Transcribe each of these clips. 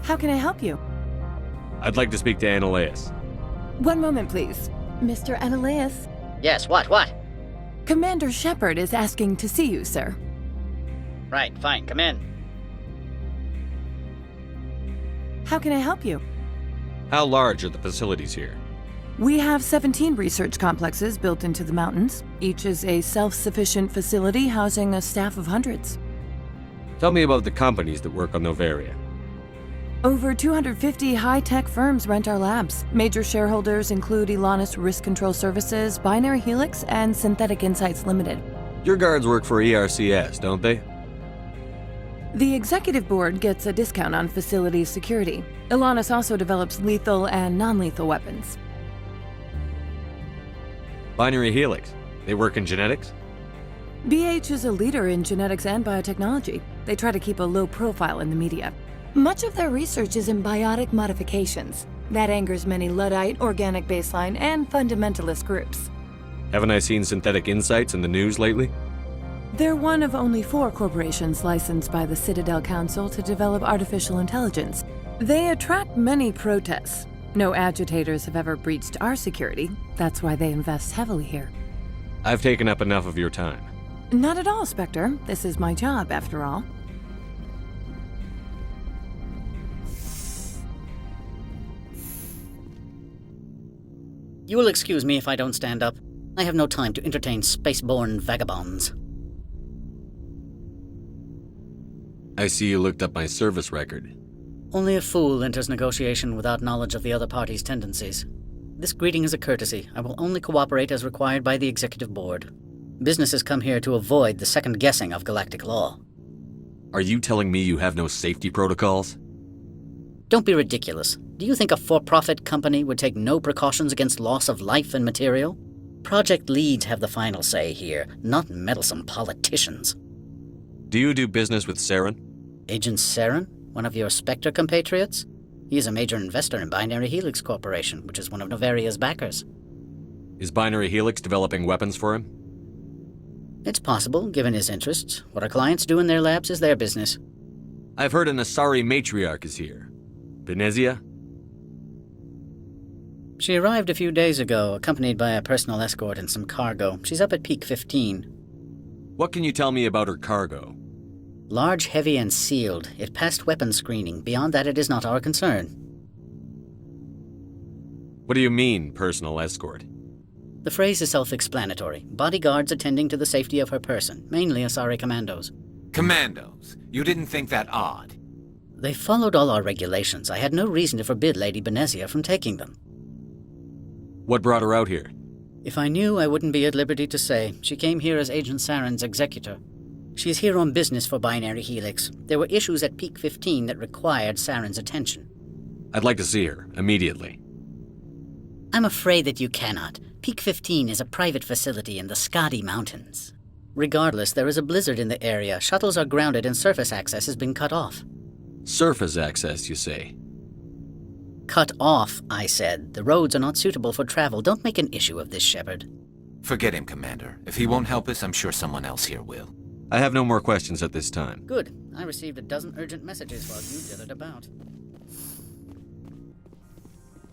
How can I help you? I'd like to speak to Annaleas. One moment, please. Mr. Annaleas? Yes, what? Commander Shepard is asking to see you, sir. Right, fine, come in. How can I help you? How large are the facilities here? We have 17 research complexes built into the mountains. Each is a self-sufficient facility housing a staff of hundreds. Tell me about the companies that work on Novaria. Over 250 high-tech firms rent our labs. Major shareholders include Elanus Risk Control Services, Binary Helix, and Synthetic Insights Limited. Your guards work for ERCS, don't they? The executive board gets a discount on facility security. Elanus also develops lethal and non-lethal weapons. Binary Helix. They work in genetics? BH is a leader in genetics and biotechnology. They try to keep a low profile in the media. Much of their research is in biotic modifications. That angers many Luddite, organic baseline, and fundamentalist groups. Haven't I seen Synthetic Insights in the news lately? They're one of only 4 corporations licensed by the Citadel Council to develop artificial intelligence. They attract many protests. No agitators have ever breached our security. That's why they invest heavily here. I've taken up enough of your time. Not at all, Spectre. This is my job, after all. You will excuse me if I don't stand up. I have no time to entertain spaceborne vagabonds. I see you looked up my service record. Only a fool enters negotiation without knowledge of the other party's tendencies. This greeting is a courtesy. I will only cooperate as required by the executive board. Businesses come here to avoid the second guessing of galactic law. Are you telling me you have no safety protocols? Don't be ridiculous. Do you think a for-profit company would take no precautions against loss of life and material? Project leads have the final say here, not meddlesome politicians. Do you do business with Saren? Agent Saren? One of your Spectre compatriots? He is a major investor in Binary Helix Corporation, which is one of Novaria's backers. Is Binary Helix developing weapons for him? It's possible, given his interests. What our clients do in their labs is their business. I've heard an Asari matriarch is here. Venezia? She arrived a few days ago, accompanied by a personal escort and some cargo. She's up at Peak 15. What can you tell me about her cargo? Large, heavy, and sealed. It passed weapons screening. Beyond that, it is not our concern. What do you mean, personal escort? The phrase is self-explanatory. Bodyguards attending to the safety of her person, mainly Asari commandos. Commandos? You didn't think that odd? They followed all our regulations. I had no reason to forbid Lady Benezia from taking them. What brought her out here? If I knew, I wouldn't be at liberty to say. She came here as Agent Saren's executor. She is here on business for Binary Helix. There were issues at Peak 15 that required Saren's attention. I'd like to see her, immediately. I'm afraid that you cannot. Peak 15 is a private facility in the Skadi Mountains. Regardless, there is a blizzard in the area. Shuttles are grounded and surface access has been cut off. Surface access, you say? Cut off, I said. The roads are not suitable for travel. Don't make an issue of this, Shepard. Forget him, Commander. If he won't help us, I'm sure someone else here will. I have no more questions at this time. Good. I received a dozen urgent messages while you dithered about.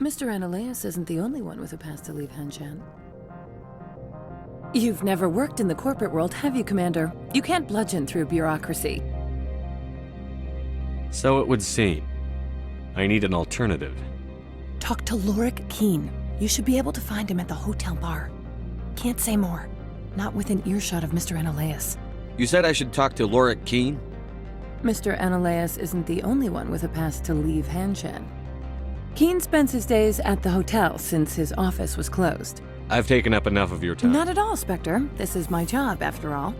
Mr. Annaleas isn't the only one with a pass to leave Hanshan. You've never worked in the corporate world, have you, Commander? You can't bludgeon through bureaucracy. So it would seem. I need an alternative. Talk to Lorik Keen. You should be able to find him at the hotel bar. Can't say more. Not within earshot of Mr. Annaleas. You said I should talk to Lorik Keen? Mr. Annaleas isn't the only one with a pass to leave Hanshan. Keen spends his days at the hotel since his office was closed. I've taken up enough of your time. Not at all, Spectre. This is my job, after all.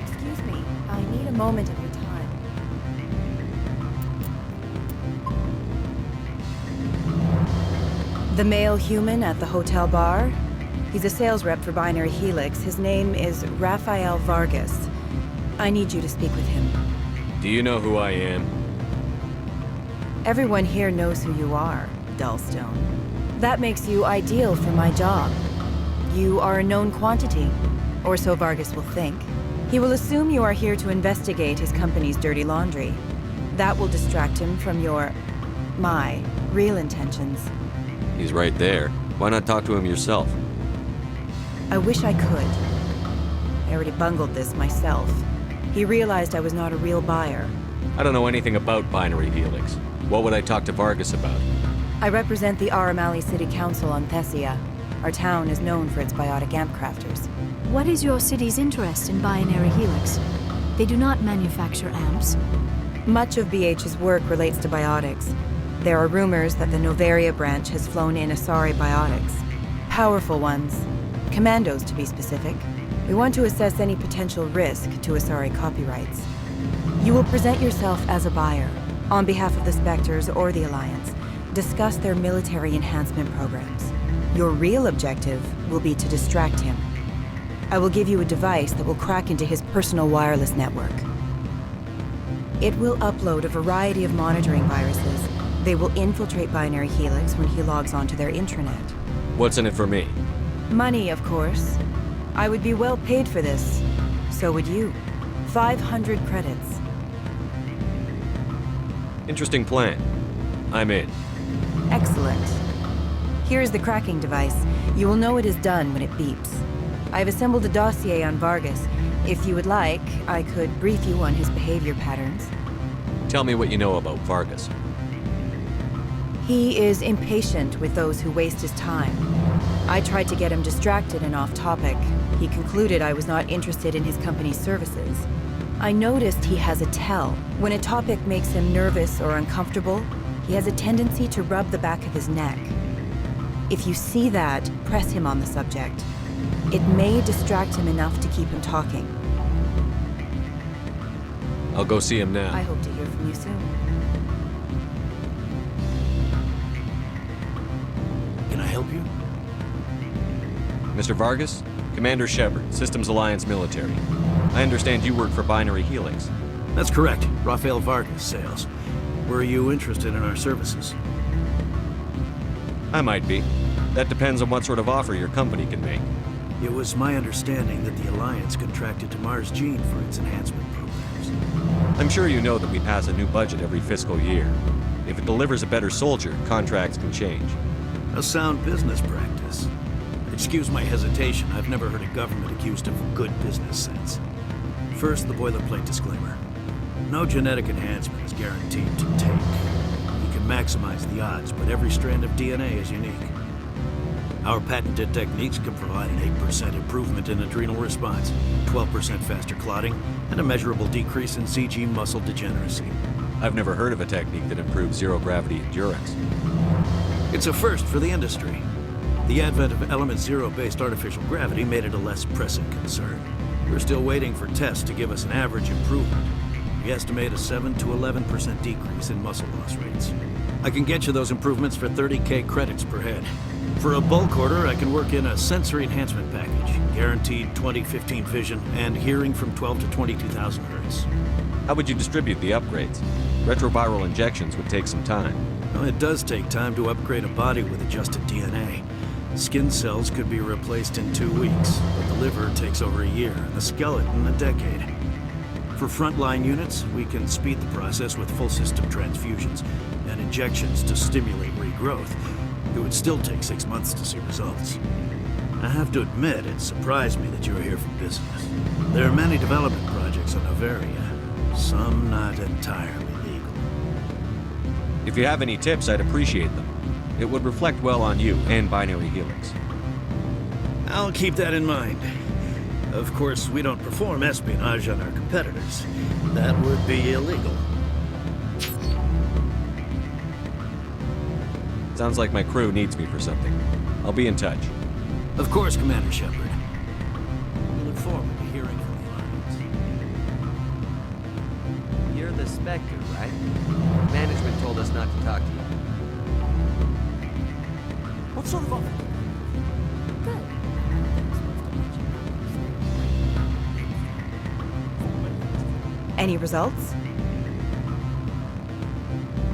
Excuse me, I need a moment of your time. The male human at the hotel bar? He's a sales rep for Binary Helix. His name is Rafael Vargas. I need you to speak with him. Do you know who I am? Everyone here knows who you are, Dullstone. That makes you ideal for my job. You are a known quantity, or so Vargas will think. He will assume you are here to investigate his company's dirty laundry. That will distract him from my real intentions. He's right there. Why not talk to him yourself? I wish I could. I already bungled this myself. He realized I was not a real buyer. I don't know anything about Binary Helix. What would I talk to Vargas about? I represent the Aramali City Council on Thessia. Our town is known for its biotic amp crafters. What is your city's interest in Binary Helix? They do not manufacture amps. Much of BH's work relates to biotics. There are rumors that the Novaria branch has flown in Asari biotics. Powerful ones. Commandos, to be specific. We want to assess any potential risk to Asari copyrights. You will present yourself as a buyer, on behalf of the Spectros or the Alliance. Discuss their military enhancement programs. Your real objective will be to distract him. I will give you a device that will crack into his personal wireless network. It will upload a variety of monitoring viruses. They will infiltrate Binary Helix when he logs onto their intranet. What's in it for me? Money, of course. I would be well paid for this. So would you. 500 credits. Interesting plan. I'm in. Excellent. Here is the cracking device. You will know it is done when it beeps. I have assembled a dossier on Vargas. If you would like, I could brief you on his behavior patterns. Tell me what you know about Vargas. He is impatient with those who waste his time. I tried to get him distracted and off topic. He concluded I was not interested in his company's services. I noticed he has a tell. When a topic makes him nervous or uncomfortable, he has a tendency to rub the back of his neck. If you see that, press him on the subject. It may distract him enough to keep him talking. I'll go see him now. I hope to hear from you soon. Can I help you? Mr. Vargas? Commander Shepard, Systems Alliance Military. I understand you work for Binary Helix. That's correct. Rafael Vargas, sales. Were you interested in our services? I might be. That depends on what sort of offer your company can make. It was my understanding that the Alliance contracted to Mars Gene for its enhancement programs. I'm sure you know that we pass a new budget every fiscal year. If it delivers a better soldier, contracts can change. A sound business practice. Excuse my hesitation, I've never heard a government accused of good business sense. First, the boilerplate disclaimer. No genetic enhancement is guaranteed to take. You can maximize the odds, but every strand of DNA is unique. Our patented techniques can provide an 8% improvement in adrenal response, 12% faster clotting, and a measurable decrease in CG muscle degeneracy. I've never heard of a technique that improves zero-gravity endurance. It's a first for the industry. The advent of element zero-based artificial gravity made it a less pressing concern. We're still waiting for tests to give us an average improvement. We estimate a 7 to 11% decrease in muscle loss rates. I can get you those improvements for 30K credits per head. For a bulk order, I can work in a sensory enhancement package, guaranteed 20/15 vision, and hearing from 12 to 22,000 hertz. How would you distribute the upgrades? Retroviral injections would take some time. Well, it does take time to upgrade a body with adjusted DNA. Skin cells could be replaced in 2 weeks, but the liver takes over a year, and the skeleton a decade. For frontline units, we can speed the process with full system transfusions and injections to stimulate regrowth. It would still take 6 months to see results. I have to admit, it surprised me that you were here for business. There are many development projects on Noveria, some not entirely legal. If you have any tips, I'd appreciate them. It would reflect well on you and Binary Helix. I'll keep that in mind. Of course, we don't perform espionage on our competitors. That would be illegal. Sounds like my crew needs me for something. I'll be in touch. Of course, Commander Shepard. We look forward to hearing from the Alliance. You're the Spectre, right? Management told us not to talk to you. What sort of offer? Any results?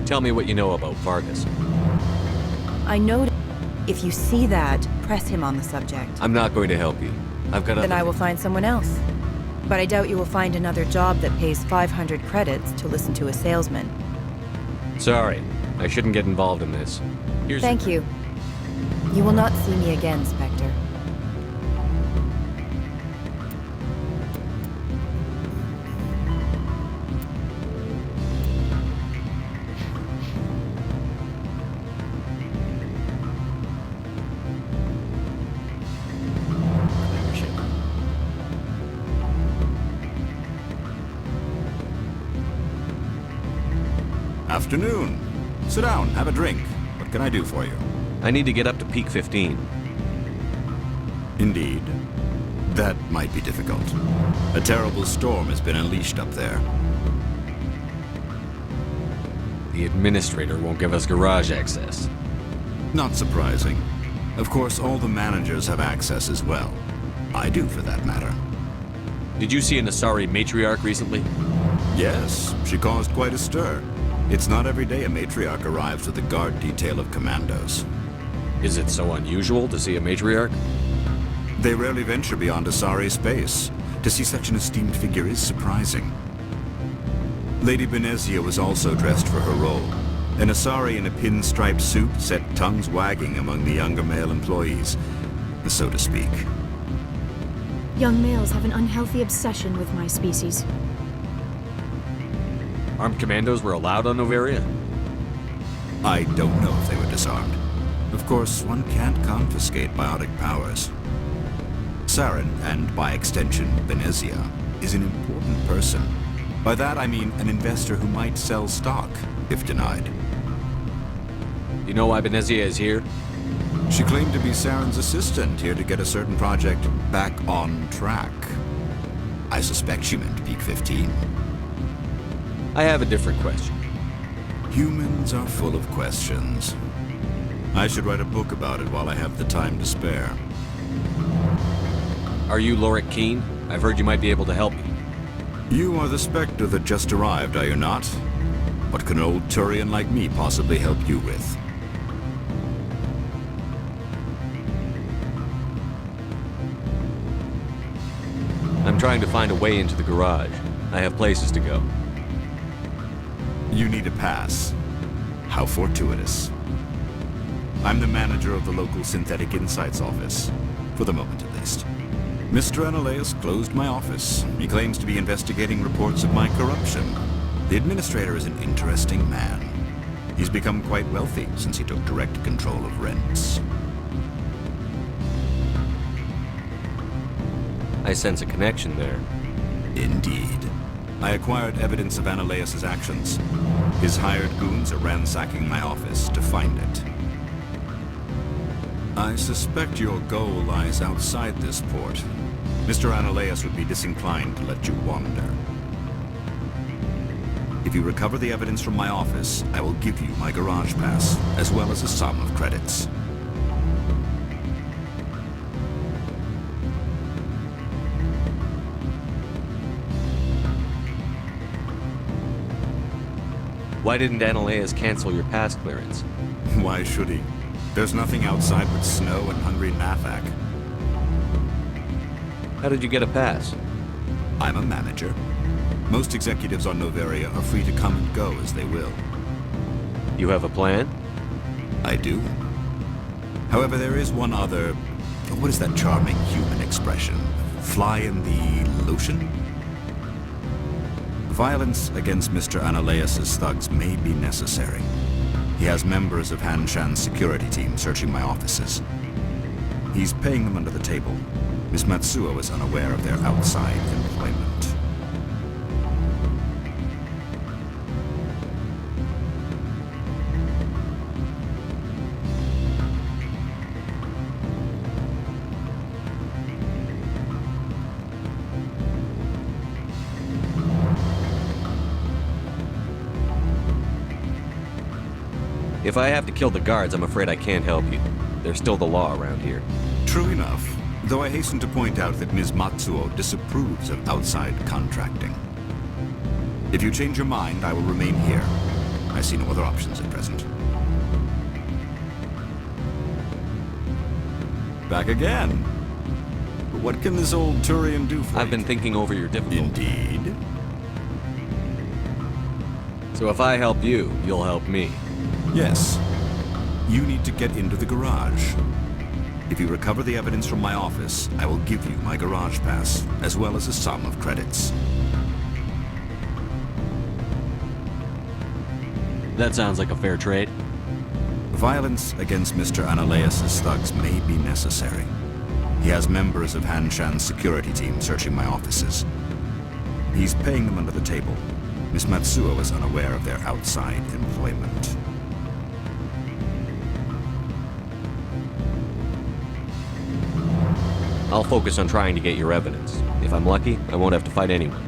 Tell me what you know about Vargas. I know. If you see that, press him on the subject. I'm not going to help you. I've got Then other I will find someone else. But I doubt you will find another job that pays 500 credits to listen to a salesman. Sorry. I shouldn't get involved in this. Thank you. You will not see me again, Spectre. Commander Shepard. Afternoon. Sit down, have a drink. What can I do for you? I need to get up to peak 15. Indeed. That might be difficult. A terrible storm has been unleashed up there. The administrator won't give us garage access. Not surprising. Of course, all the managers have access as well. I do, for that matter. Did you see an Asari matriarch recently? Yes, she caused quite a stir. It's not every day a matriarch arrives with a guard detail of commandos. Is it so unusual to see a matriarch? They rarely venture beyond Asari space. To see such an esteemed figure is surprising. Lady Benezia was also dressed for her role. An Asari in a pinstriped suit set tongues wagging among the younger male employees, so to speak. Young males have an unhealthy obsession with my species. Armed commandos were allowed on Noveria? I don't know if they were disarmed. Of course, one can't confiscate biotic powers. Saren, and by extension, Benezia, is an important person. By that I mean an investor who might sell stock, if denied. You know why Benezia is here? She claimed to be Saren's assistant, here to get a certain project back on track. I suspect she meant Peak 15. I have a different question. Humans are full of questions. I should write a book about it while I have the time to spare. Are you Lorik Keen? I've heard you might be able to help me. You are the Spectre that just arrived, are you not? What can an old Turian like me possibly help you with? I'm trying to find a way into the garage. I have places to go. You need a pass. How fortuitous. I'm the manager of the local Synthetic Insights office. For the moment, at least. Mr. Analeus closed my office. He claims to be investigating reports of my corruption. The administrator is an interesting man. He's become quite wealthy since he took direct control of rents. I sense a connection there. Indeed. I acquired evidence of Analeus' actions. His hired goons are ransacking my office to find it. I suspect your goal lies outside this port. Mr. Analeus would be disinclined to let you wander. If you recover the evidence from my office, I will give you my garage pass, as well as a sum of credits. Why didn't Analeus cancel your pass clearance? Why should he? There's nothing outside but snow and hungry Nathak. How did you get a pass? I'm a manager. Most executives on Noveria are free to come and go as they will. You have a plan? I do. However, there is one other... What is that charming human expression? Fly in the lotion? Violence against Mr. Ananias' thugs may be necessary. He has members of Han Shan's security team searching my offices. He's paying them under the table. Miss Matsuo is unaware of their outside employment. If I have to kill the guards, I'm afraid I can't help you. There's still the law around here. True enough, though I hasten to point out that Ms. Matsuo disapproves of outside contracting. If you change your mind, I will remain here. I see no other options at present. Back again. But what can this old Turian do for you? I've been thinking over your difficulty. Indeed. So if I help you, you'll help me. Yes. You need to get into the garage. If you recover the evidence from my office, I will give you my garage pass, as well as a sum of credits. That sounds like a fair trade. Violence against Mr. Ananias' thugs may be necessary. He has members of Han Shan's security team searching my offices. He's paying them under the table. Miss Matsuo is unaware of their outside employment. I'll focus on trying to get your evidence. If I'm lucky, I won't have to fight anyone.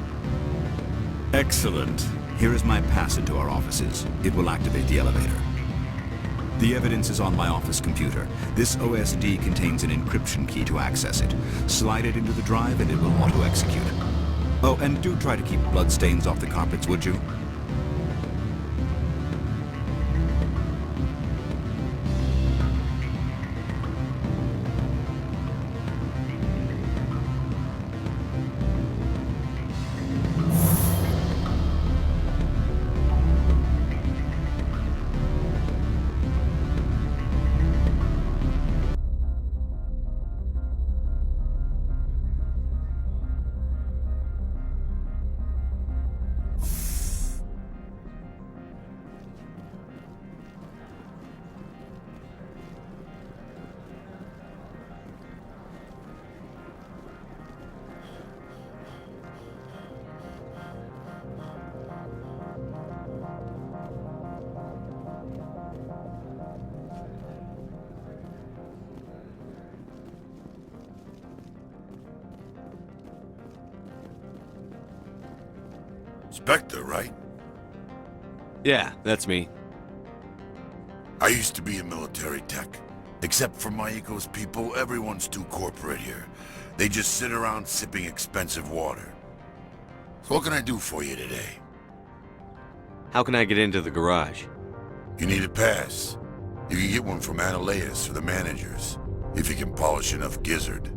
Excellent. Here is my pass into our offices. It will activate the elevator. The evidence is on my office computer. This OSD contains an encryption key to access it. Slide it into the drive and it will auto-execute. Oh, and do try to keep bloodstains off the carpets, would you? Spectre, right? Yeah, that's me. I used to be in military tech. Except for Maiko's people, everyone's too corporate here. They just sit around sipping expensive water. So what can I do for you today? How can I get into the garage? You need a pass. You can get one from Ananias or the managers, if you can polish enough gizzard.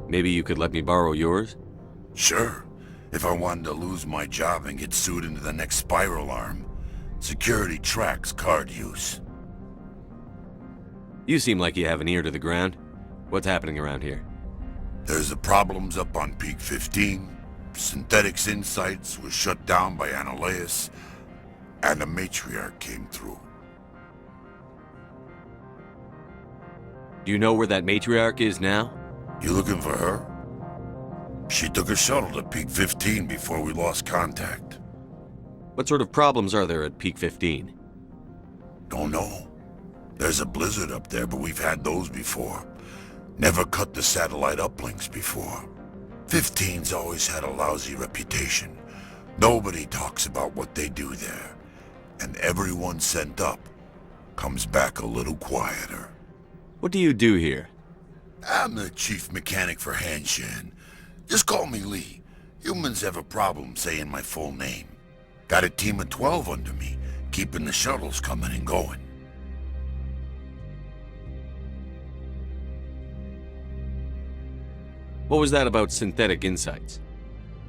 Maybe you could let me borrow yours? Sure. If I wanted to lose my job and get sued into the next spiral arm, security tracks card use. You seem like you have an ear to the ground. What's happening around here? There's the problems up on Peak 15. Synthetics Insights was shut down by Ananias, and the matriarch came through. Do you know where that matriarch is now? You looking for her? She took a shuttle to Peak 15 before we lost contact. What sort of problems are there at Peak 15? Don't know. There's a blizzard up there, but we've had those before. Never cut the satellite uplinks before. 15's always had a lousy reputation. Nobody talks about what they do there. And everyone sent up comes back a little quieter. What do you do here? I'm the chief mechanic for Han Shan. Just call me Lee. Humans have a problem saying my full name. Got a team of 12 under me, keeping the shuttles coming and going. What was that about Synthetic Insights?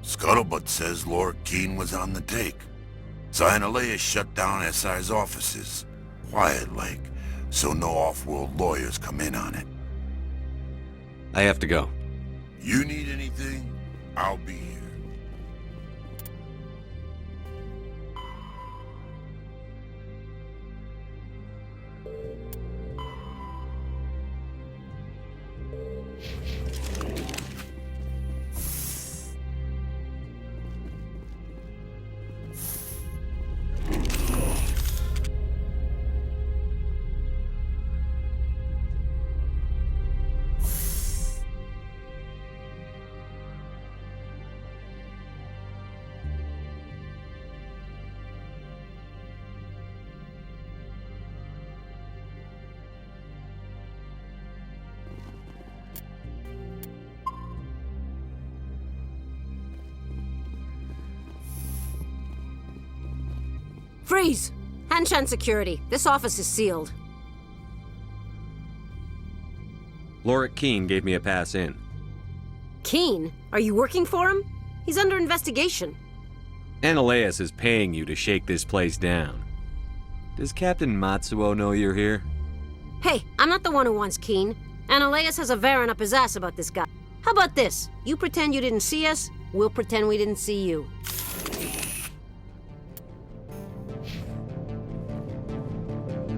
Scuttlebutt says Laura Keene was on the take. So Ananias shut down SI's offices. Quiet like. so no off-world lawyers come in on it. I have to go. You need anything, I'll be here. Freeze! Hanshan security. This office is sealed. Lorik Keene gave me a pass in. Keene? Are you working for him? He's under investigation. Ananias is paying you to shake this place down. Does Captain Matsuo know you're here? Hey, I'm not the one who wants Keene. Ananias has a Varen up his ass about this guy. How about this? You pretend you didn't see us, we'll pretend we didn't see you.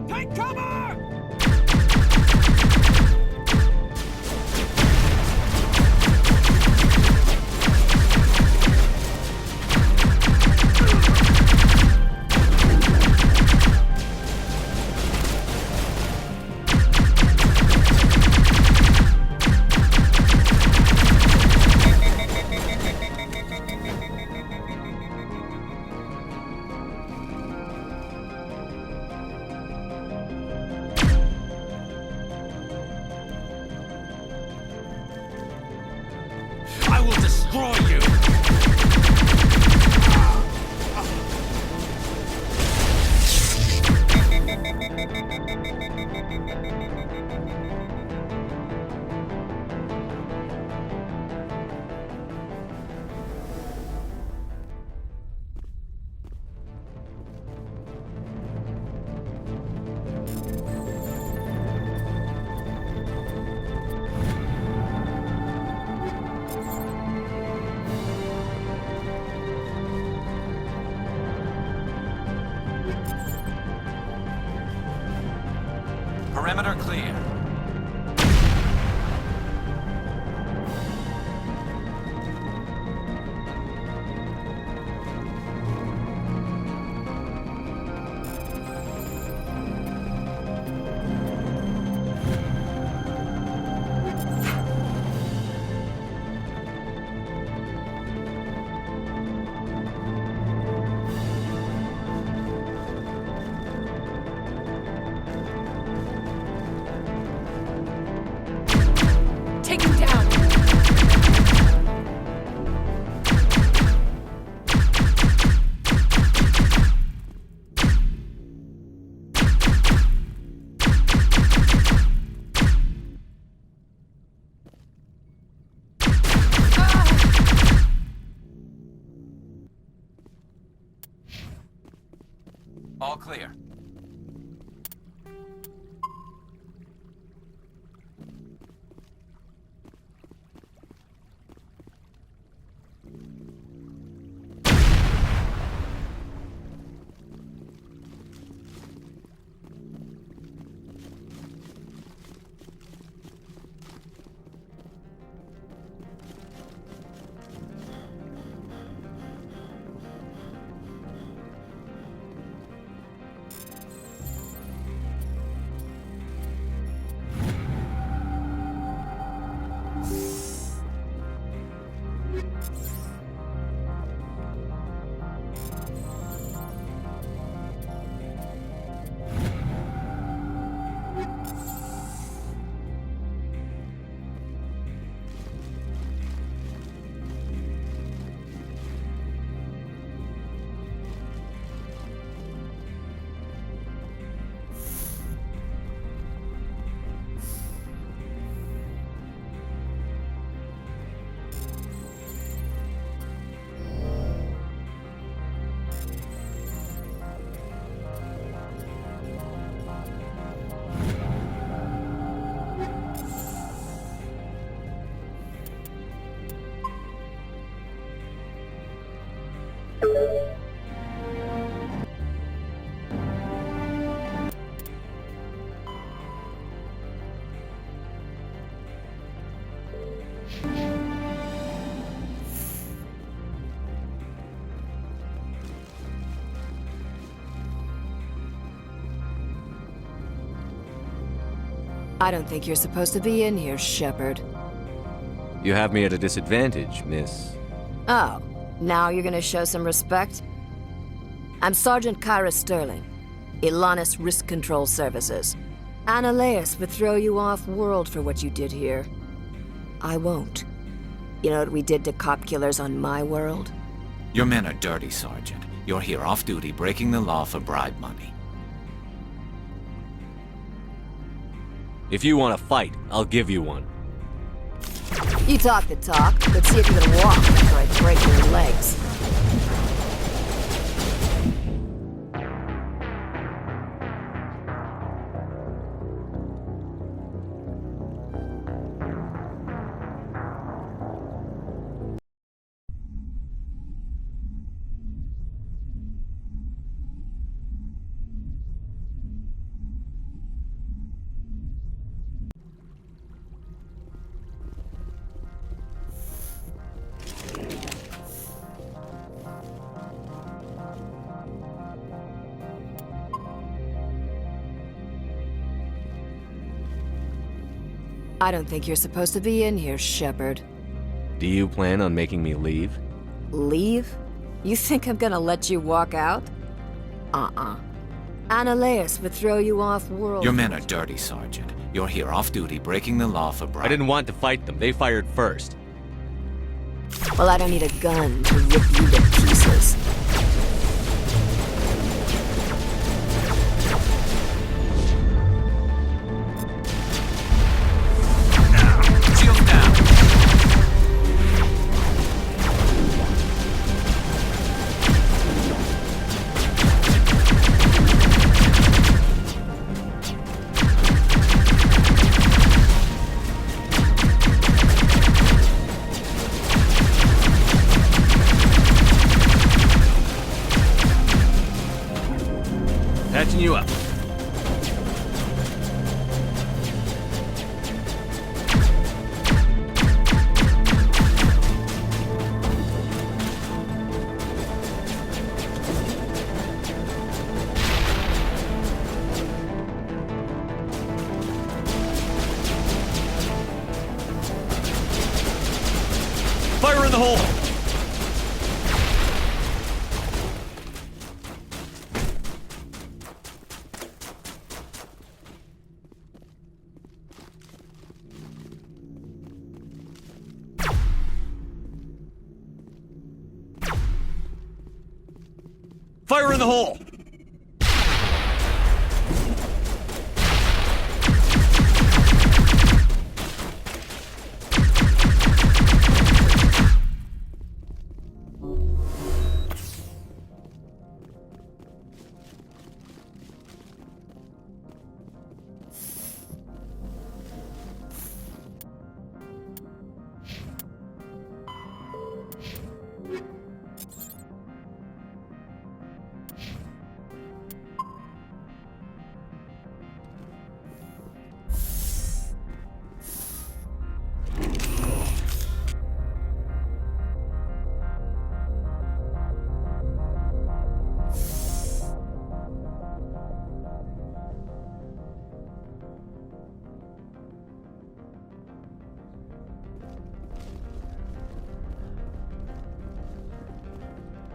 Take cover! I will destroy you! Perimeter clear. Take him down! All clear. I don't think you're supposed to be in here, Shepard. You have me at a disadvantage, miss. Oh, now you're gonna show some respect? I'm Sergeant Kyra Sterling, Ilanis Risk Control Services. Ananias would throw you off-world for what you did here. I won't. You know what we did to cop killers on my world? Your men are dirty, Sergeant. You're here off-duty breaking the law for bribe money. If you want to fight, I'll give you one. You talk the talk, but see if you can walk after I break your legs. I don't think you're supposed to be in here, Shepard. Do you plan on making me leave? Leave? You think I'm gonna let you walk out? Ananias would throw you off-world. Your men are dirty, Sergeant. You're here off-duty breaking the law for bribe. I didn't want to fight them. They fired first. Well, I don't need a gun to rip you to pieces. Shield down. Patching you up. Fire in the hole! Fire in the hole!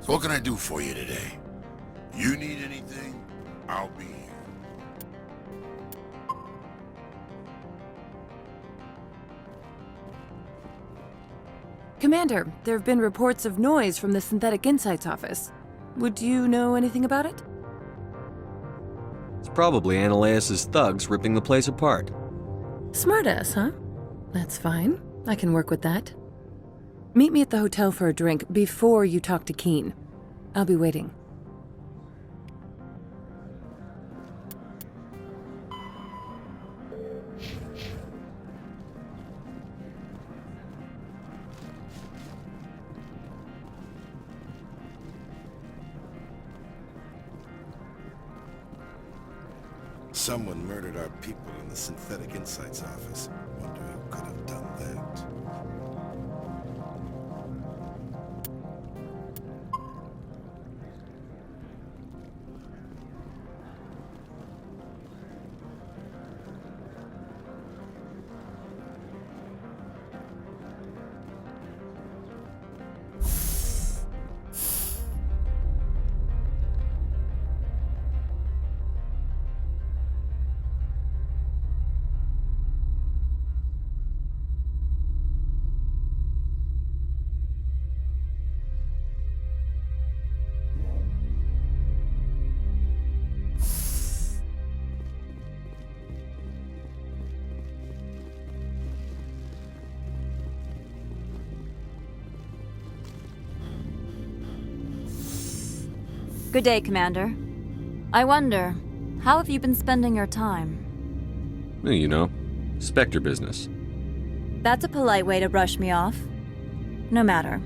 So what can I do for you today? You need anything, I'll be here. Commander, there have been reports of noise from the Synthetic Insights office. Would you know anything about it? It's probably Ananias' thugs ripping the place apart. Smartass, huh? That's fine. I can work with that. Meet me at the hotel for a drink before you talk to Keen. I'll be waiting. Someone murdered our people in the Synthetic Insights office. Wonder who could have done that. Good day, Commander. I wonder, how have you been spending your time? Well, you know, Spectre business. That's a polite way to brush me off. No matter.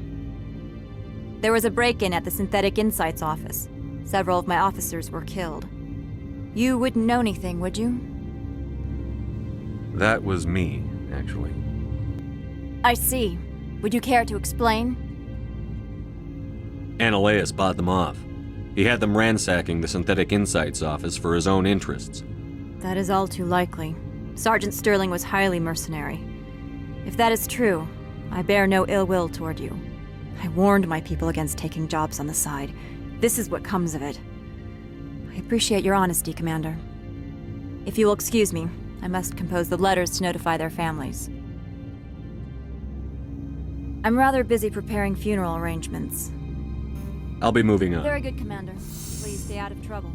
There was a break-in at the Synthetic Insights office. Several of my officers were killed. You wouldn't know anything, would you? That was me, actually. I see. Would you care to explain? Ananias bought them off. He had them ransacking the Synthetic Insights office for his own interests. That is all too likely. Sergeant Sterling was highly mercenary. If that is true, I bear no ill will toward you. I warned my people against taking jobs on the side. This is what comes of it. I appreciate your honesty, Commander. If you will excuse me, I must compose the letters to notify their families. I'm rather busy preparing funeral arrangements. I'll be moving on. Very good, Commander. Please stay out of trouble.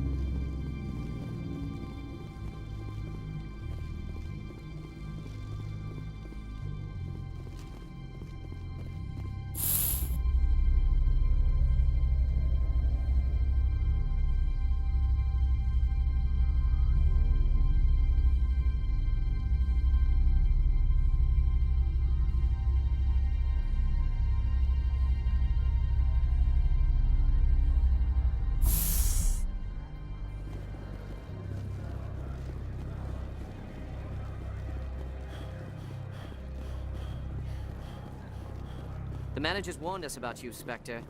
The managers warned us about you, Spectre.